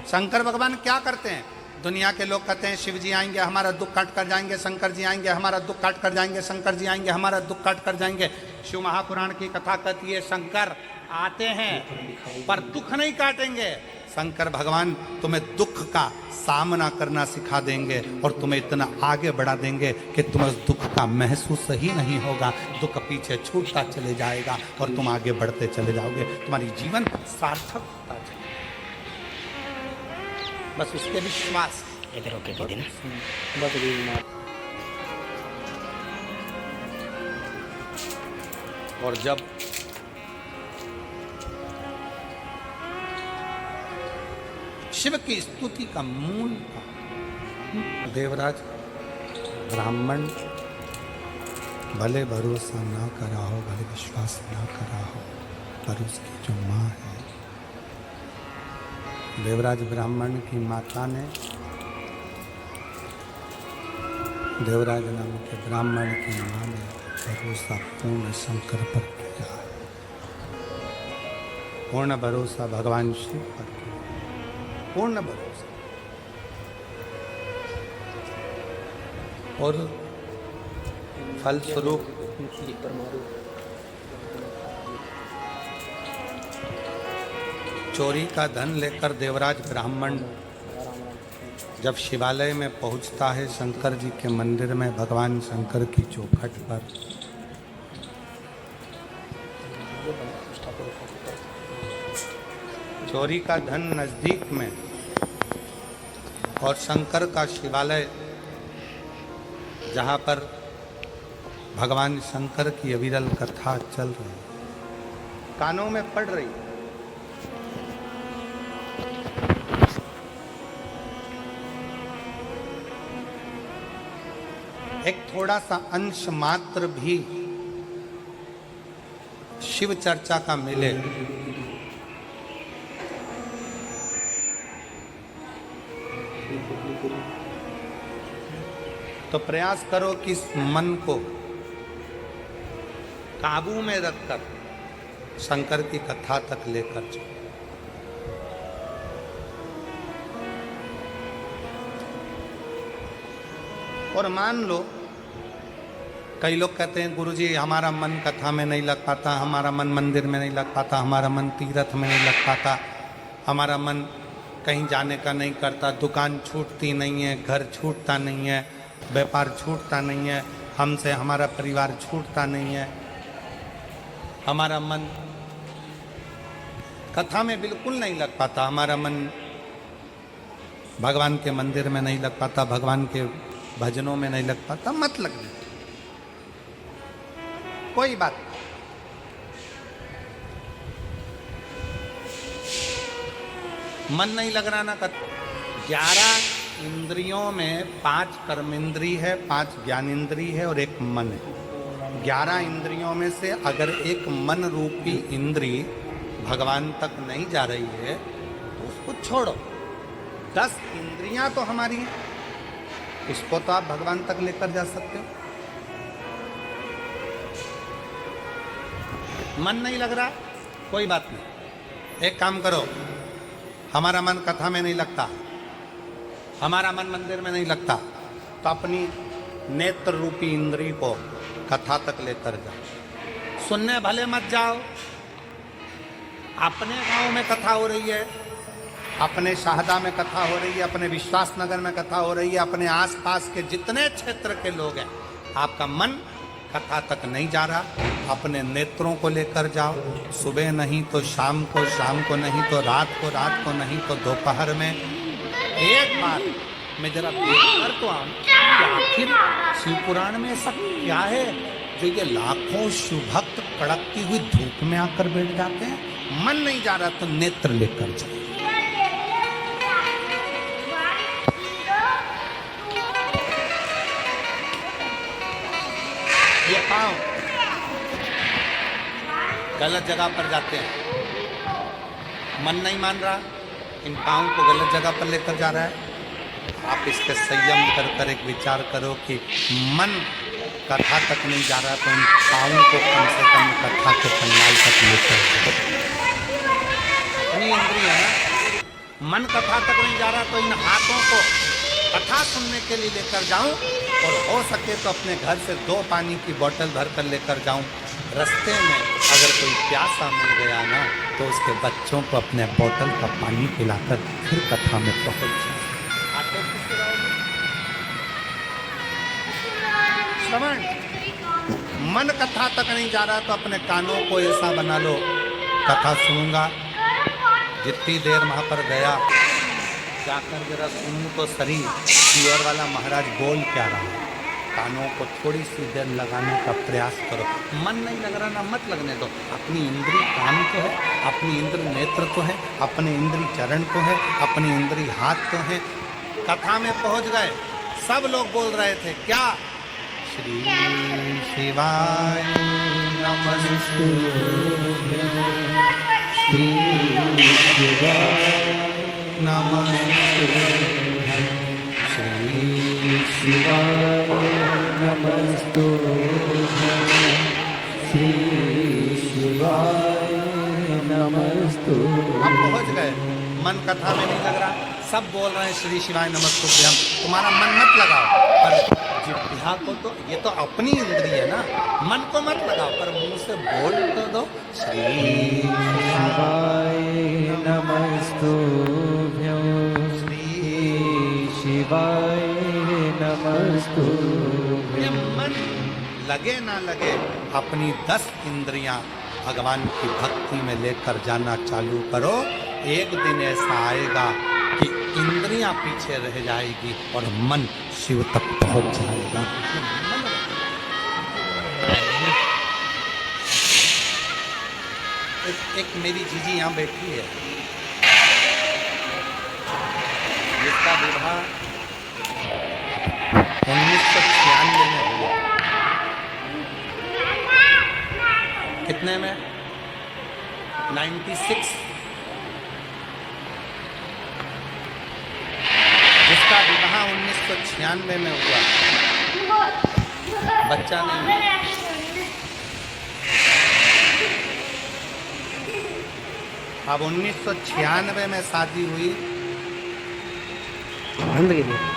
शंकर भगवान क्या करते हैं? दुनिया के लोग कहते हैं शिव जी आएंगे हमारा दुख काट कर जाएंगे, शंकर जी आएंगे हमारा दुख काट कर जाएंगे, शंकर जी आएंगे हमारा दुख काट कर जाएंगे। शिव महापुराण की कथा कहती है शंकर आते हैं पर दुख नहीं काटेंगे। शंकर भगवान तुम्हें दुख का सामना करना सिखा देंगे और तुम्हें इतना आगे बढ़ा देंगे कि तुम्हें उस दुख का महसूस ही नहीं होगा। दुख पीछे छूटता चले जाएगा और तुम आगे बढ़ते चले जाओगे, तुम्हारी जीवन सार्थक होता चलेगा। बस उसके विश्वास इधर होके दे देना। और जब शिव की स्तुति का मूल देवराज ब्राह्मण भले भरोसा ना करा हो, भले विश्वास ना करा हो, पर उसकी जो माँ है, देवराज ब्राह्मण की माता ने देवराज नाम के ब्राह्मण की माँ ने भरोसा पूर्ण शंकर पर किया, पूर्ण भरोसा भगवान शिव पर किया, पूर्ण भरोसा। और फलस्वरूप चोरी का धन लेकर देवराज ब्राह्मण जब शिवालय में पहुंचता है, शंकर जी के मंदिर में भगवान शंकर की चौखट पर, चोरी का धन नजदीक में और शंकर का शिवालय जहाँ पर भगवान शंकर की अविरल कथा चल रही, कानों में पड़ रही, एक थोड़ा सा अंश मात्र भी शिव चर्चा का मिले तो प्रयास करो कि इस मन को काबू में रखकर शंकर की कथा तक लेकर जाओ। और मान लो कई लोग कहते हैं गुरुजी हमारा मन कथा में नहीं लग पाता, हमारा मन मंदिर में नहीं लग पाता, हमारा मन तीर्थ में नहीं लग पाता, हमारा मन कहीं जाने का नहीं करता, दुकान छूटती नहीं है, घर छूटता नहीं है, व्यापार छूटता नहीं है, हमसे हमारा परिवार छूटता नहीं है, हमारा मन कथा में बिल्कुल नहीं लग पाता, हमारा मन भगवान के मंदिर में नहीं लग पाता, भगवान के भजनों में नहीं लग पाता। मत लगने, कोई बात नहीं। मन नहीं लग रहा ना कर, 11 इंद्रियों में 5 कर्मेंद्री है, 5 ज्ञानेंद्री है और एक मन है। 11 इंद्रियों में से अगर एक मन रूपी इंद्री भगवान तक नहीं जा रही है तो उसको छोड़ो। 10 इंद्रियां तो हमारी हैं, उसको तो आप भगवान तक लेकर जा सकते हो। मन नहीं लग रहा, कोई बात नहीं, एक काम करो, हमारा मन कथा में नहीं लगता, हमारा मन मंदिर में नहीं लगता, तो अपनी नेत्र रूपी इंद्री को कथा तक लेकर जाओ। सुनने भले मत जाओ, अपने गांव में कथा हो रही है, अपने शाहदा में कथा हो रही है, अपने विश्वास नगर में कथा हो रही है, अपने आसपास के जितने क्षेत्र के लोग हैं, आपका मन कथा तक नहीं जा रहा, अपने नेत्रों को लेकर जाओ। सुबह नहीं तो शाम को, शाम को नहीं तो रात को नहीं तो दोपहर में एक बार मैं जरा देख कर तो आऊँ कि आखिर शिव पुराण में ऐसा क्या है जो ये लाखों शिव भक्त कड़कती हुई धूप में आकर बैठ जाते हैं। मन नहीं जा रहा तो नेत्र लेकर जाओ। ये पांव गलत जगह पर जाते हैं, मन नहीं मान रहा, इन पांव को गलत जगह पर लेकर जा रहा है। आप इसके संयम कर कर एक विचार करो कि मन कथा तक नहीं जा रहा तो इन पांव को कम से कम कथा के पंडाल तक लेकर जाओ। अपनी इंद्रिय है ना, मन कथा तक नहीं जा रहा तो इन हाथों को कथा सुनने के लिए लेकर जाऊं और हो सके तो अपने घर से 2 पानी की बोतल भर कर लेकर जाऊं। रास्ते में अगर कोई प्यासा मिल गया ना तो उसके बच्चों को अपने बोतल का पानी पिलाकर फिर कथा में पहुंच जाए। श्रवण, मन कथा तक नहीं जा रहा तो अपने कानों को ऐसा बना लो, कथा सुनूंगा। जितनी देर वहां पर गया जाकर जरा सुनूं तो सही सीवर वाला महाराज बोल क्या रहा है। कानों को थोड़ी सी देर लगाने का प्रयास करो। मन नहीं लग रहा ना मत लगने दो। अपनी इंद्री कान तो है, अपनी इंद्र नेत्र तो है, अपने इंद्री चरण तो है, अपनी इंद्री हाथ तो है। कथा में पहुंच गए, सब लोग बोल रहे थे क्या, श्री शिवाय नमस्तु, श्री शिवाय नमस्तु, श्री शिवाय नमस्तु, श्री शिवाय नमस्तु। हम पहुंच गए, मन कथा में नहीं लग रहा, सब बोल रहे हैं श्री शिवाय नमस्तुभ्यम। तुम्हारा मन मत लगाओ, पर जिह्वा को तो, ये तो अपनी इंद्री है ना, मन को मत लगाओ, पर मुंह से बोल तो दो, श्री शिवाय नमस्तुभ्यं, श्री शिवाय नमस्तुभ्यं। मन लगे ना लगे, अपनी 10 इंद्रियां भगवान की भक्ति में लेकर जाना चालू करो। एक दिन ऐसा आएगा कि इंद्रियां पीछे रह जाएगी और मन शिव तक पहुंच जाएगा। एक मेरी जीजी यहाँ बैठी है, जिसका विवाह 1996 में हुआ। कितने में? 96। जिसका विवाह 1996 में हुआ, बच्चा नहीं। अब 1996 में शादी हुई।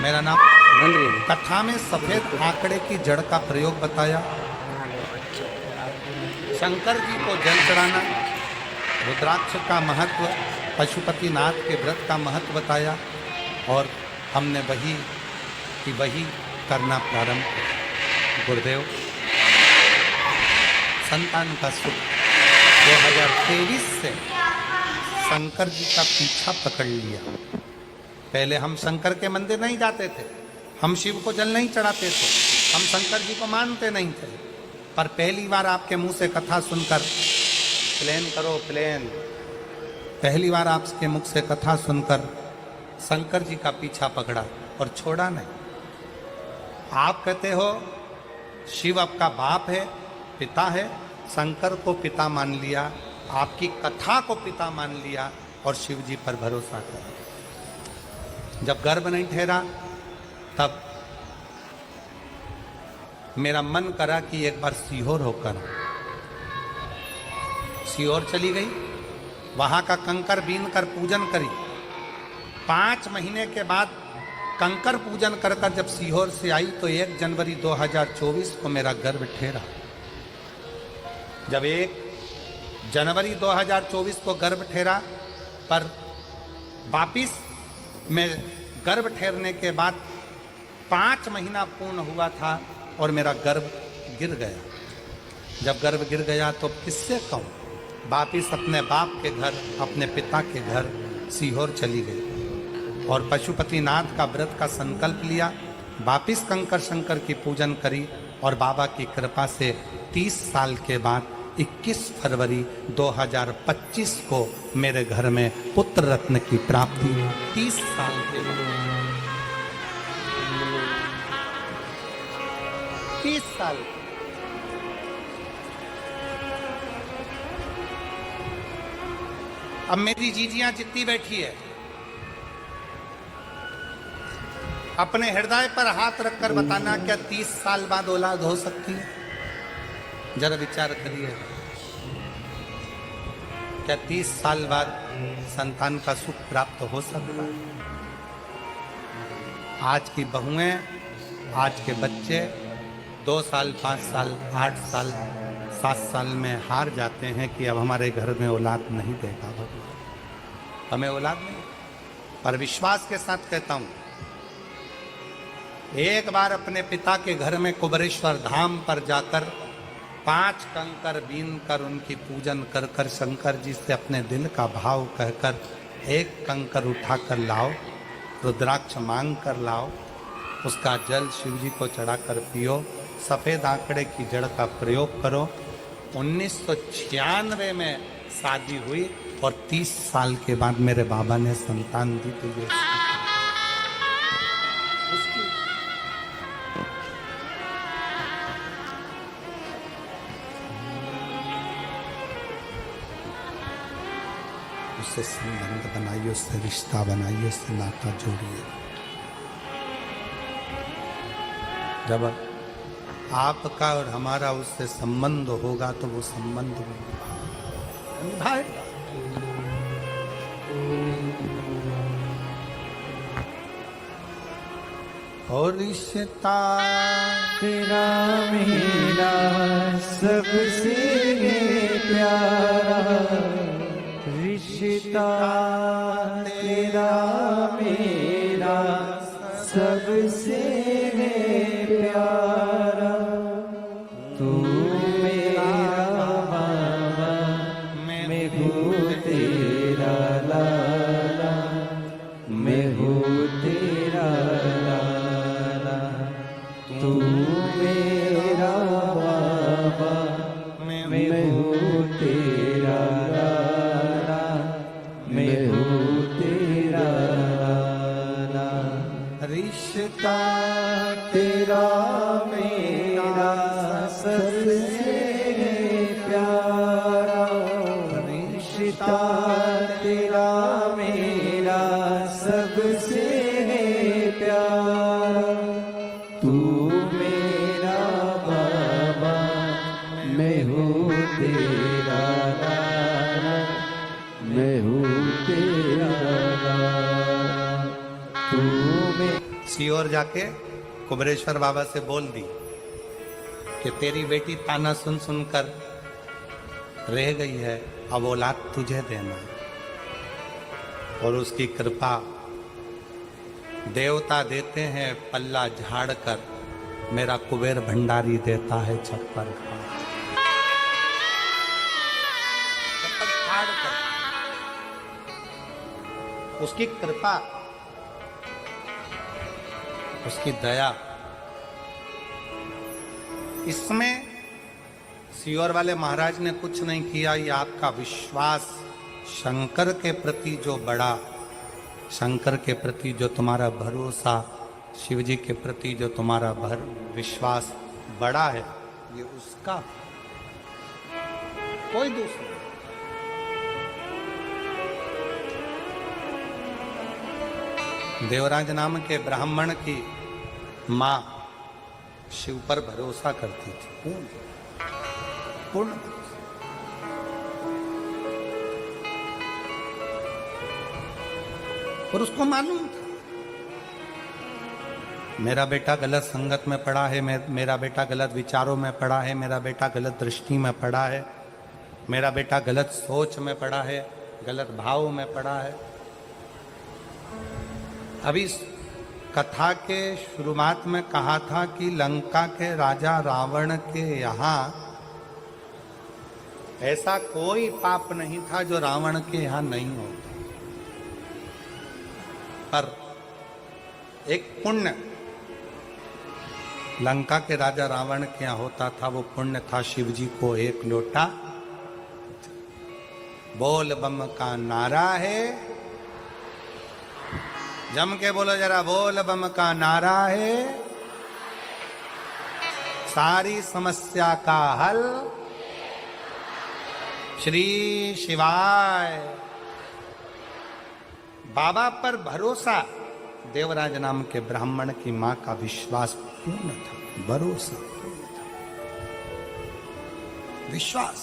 मेरा नाम कथा में सफेद आंकड़े की जड़ का प्रयोग बताया, शंकर जी को जल चढ़ाना, रुद्राक्ष का महत्व, पशुपतिनाथ के व्रत का महत्व बताया, और हमने वही करना प्रारंभ किया। गुरुदेव, संतान का सुख 2023 से शंकर जी का पीछा पकड़ लिया। पहले हम शंकर के मंदिर नहीं जाते थे, हम शिव को जल नहीं चढ़ाते थे, हम शंकर जी को मानते नहीं थे, पर पहली बार आपके मुंह से कथा सुनकर, प्लेन करो प्लेन, पहली बार आपके मुख से कथा सुनकर शंकर जी का पीछा पकड़ा और छोड़ा नहीं। आप कहते हो शिव आपका बाप है, पिता है, शंकर को पिता मान लिया, आपकी कथा को पिता मान लिया और शिव जी पर भरोसा करा। जब गर्भ नहीं ठहरा तब मेरा मन करा कि एक बार सीहोर होकर, सीहोर चली गई, वहां का कंकर बीन कर पूजन करी। 5 महीने के बाद कंकर पूजन कर जब सीहोर से आई तो 1 जनवरी 2024 को मेरा गर्भ ठहरा। जब 1 जनवरी 2024 को गर्भ ठहरा, पर वापिस में गर्भ ठहरने के बाद 5 महीना पूर्ण हुआ था और मेरा गर्भ गिर गया। जब गर्भ गिर गया तो किससे कहूँ, वापिस अपने बाप के घर, अपने पिता के घर सीहोर चली गई और पशुपतिनाथ का व्रत का संकल्प लिया। वापिस कंकर शंकर की पूजन करी और बाबा की कृपा से 30 साल के बाद 21 फरवरी 2025 को मेरे घर में पुत्र रत्न की प्राप्ति। 30 साल के बाद, 30 साल। अब मेरी जीजियां जितनी बैठी है, अपने हृदय पर हाथ रखकर बताना, क्या 30 साल बाद औलाद हो सकती है? जरा विचार करिए। क्या 30 साल बाद संतान का सुख प्राप्त हो सकता है? आज की बहुएं, आज के बच्चे 2 साल, 5 साल, 8 साल, 7 साल में हार जाते हैं कि अब हमारे घर में औलाद नहीं देगा भगवान, हमें औलाद नहीं। पर विश्वास के साथ कहता हूं, एक बार अपने पिता के घर में कुबरेश्वर धाम पर जाकर 5 कंकर बीन कर उनकी पूजन कर कर शंकर जी से अपने दिल का भाव कहकर 1 कंकर उठाकर लाओ, रुद्राक्ष मांग कर लाओ, उसका जल शिव जी को चढ़ाकर पियो, सफेद आंकड़े की जड़ का प्रयोग करो। 1996 में शादी हुई और 30 साल के बाद मेरे बाबा ने संतान दी। तो ये उससे संबंध बनाइए, उससे रिश्ता बनाइए, उससे नाता जोड़िए। जब आपका और हमारा उससे संबंध होगा तो वो संबंध निभाएगा। और रिश्ता तेरा मेरा सबसे प्यारा, रिश्ता तेरा मेरा सबसे प्यारा, तू मेरा बाबा, मैं हूँ तेरा लाला, मैं हूँ तेरा लाला, तू मेरा बाबा, मैं हूँ तेरा लाला, मैं हूँ तेरा लाला। रिश्ता तेरा मेरा सबसे प्यारा, रिश्ता तेरा मेरा सबसे प्यारा, तू मेरा बाबा, मैं हूँ तेरा लाला, मैं हूँ तेरा लाला, तू मेरा। सीहोर जाके कुबरेश्वर बाबा से बोल दी कि तेरी बेटी ताना सुन सुनकर रह गई है, अब औलाद तुझे देना है। और उसकी कृपा, देवता देते हैं पल्ला झाड़ कर, मेरा कुबेर भंडारी देता है छप्पर झाड़ कर। उसकी कृपा, उसकी दया, इसमें सीहोर वाले महाराज ने कुछ नहीं किया। ये आपका विश्वास शंकर के प्रति जो बड़ा, शंकर के प्रति जो तुम्हारा भरोसा, शिव जी के प्रति जो तुम्हारा विश्वास बड़ा है, ये उसका, कोई दूसरा। देवराज नाम के ब्राह्मण की मां शिव पर भरोसा करती थी, पूर्ण। और उसको मालूम था मेरा बेटा गलत संगत में पड़ा है, मेरा बेटा गलत विचारों में पड़ा है, मेरा बेटा गलत दृष्टि में पड़ा है, मेरा बेटा गलत सोच में पड़ा है, गलत भाव में पड़ा है। अभी कथा के शुरुआत में कहा था कि लंका के राजा रावण के यहाँ ऐसा कोई पाप नहीं था जो रावण के यहाँ नहीं होता, पर एक पुण्य लंका के राजा रावण के यहाँ होता था। वो पुण्य था शिव जी को 1 लोटा। बोल बम का नारा है, जम के बोलो जरा, बोल बम का नारा है, सारी समस्या का हल श्री शिवाय। बाबा पर भरोसा, देवराज नाम के ब्राह्मण की मां का विश्वास पूर्ण था, भरोसा पूर्ण था, विश्वास।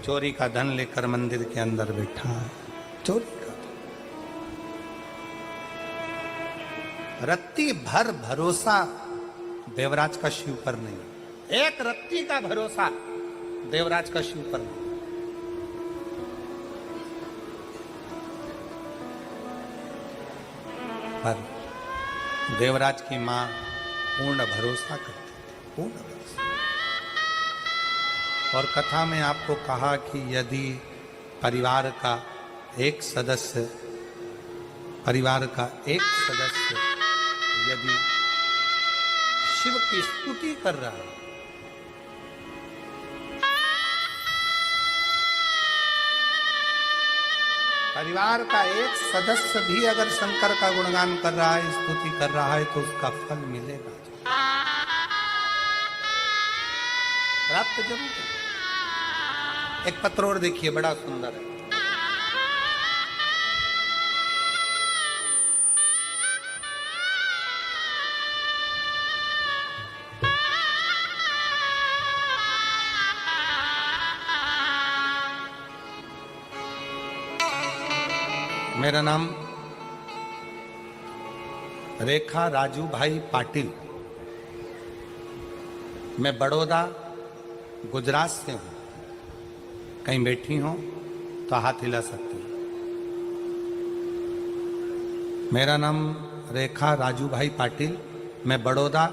चोरी का धन लेकर मंदिर के अंदर बैठा है, चोरी का धन। रत्ती भर भरोसा देवराज का शिव पर नहीं, एक रत्ती का भरोसा देवराज का शिव पर नहीं। पर देवराज की मां पूर्ण भरोसा करती थी, पूर्ण भरोसा। और कथा में आपको कहा कि यदि परिवार का एक सदस्य यदि शिव की स्तुति कर रहा है, परिवार का एक सदस्य भी अगर शंकर का गुणगान कर रहा है, स्तुति कर रहा है, तो उसका फल मिलेगा, प्राप्त जरूर है। एक पत्र और देखिए, बड़ा सुंदर है। मेरा नाम रेखा राजू भाई पाटिल, मैं बड़ौदा गुजरात से हूं। कहीं बैठी हो तो हाथ हिला सकती हैं। मेरा नाम रेखा राजू भाई पाटिल, मैं बड़ौदा